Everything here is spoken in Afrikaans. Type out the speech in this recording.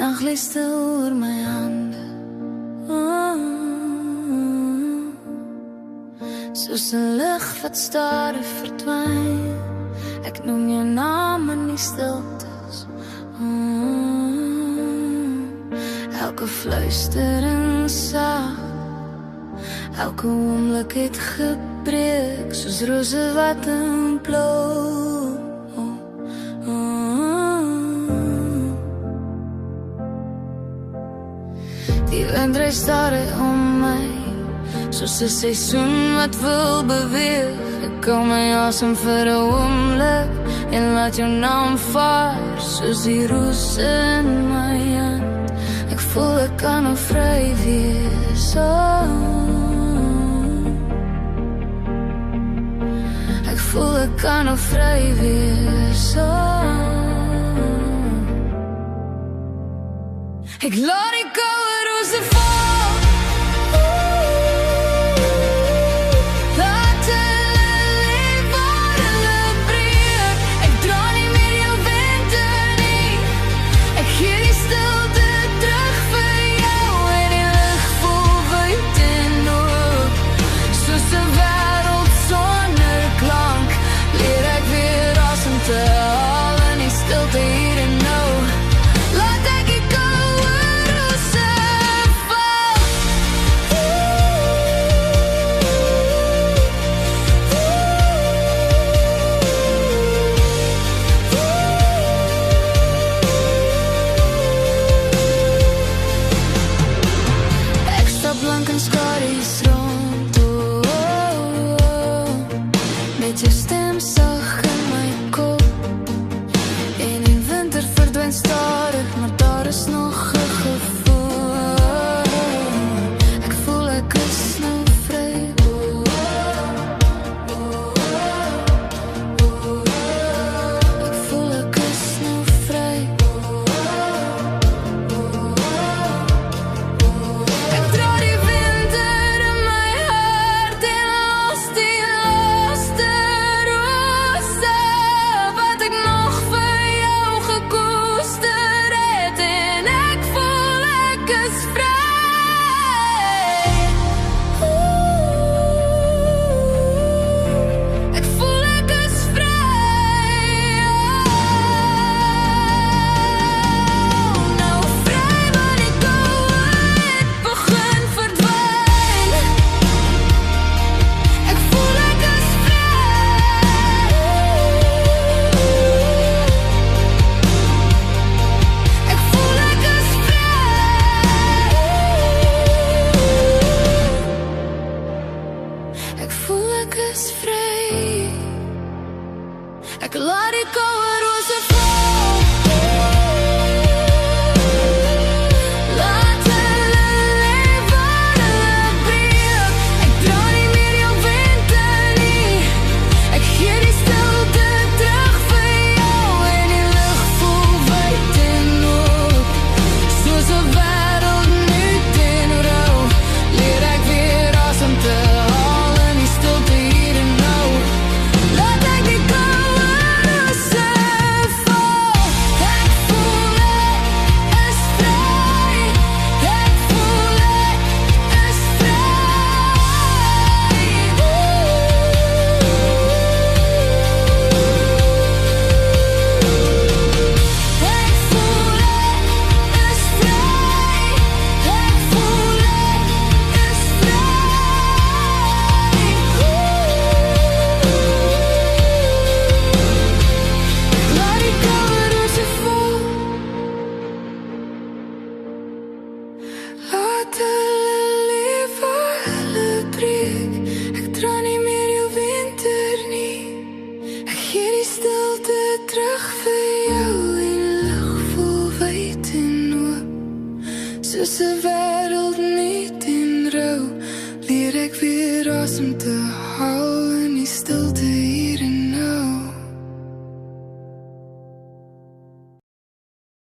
Nag lê stil oor my hande, soos 'n lig wat stadig verdwyn. Ek noem jou naam in die stiltes, elke fluistering sag, elke oomblik het gebreek, soos rose wat in blom. Die wind ry stadig om my, soos 'n seisoen wat wil beweeg. Ek hou my asem vir 'n oomblik en laat jou naam vaar, soos die roos in my hand. Ek voel ek kan nou vry wees, ek voel ek kan nou vry wees, ek laat die koue rose val. Soos 'n wêreld net in rou, leer ek weer asem te haal.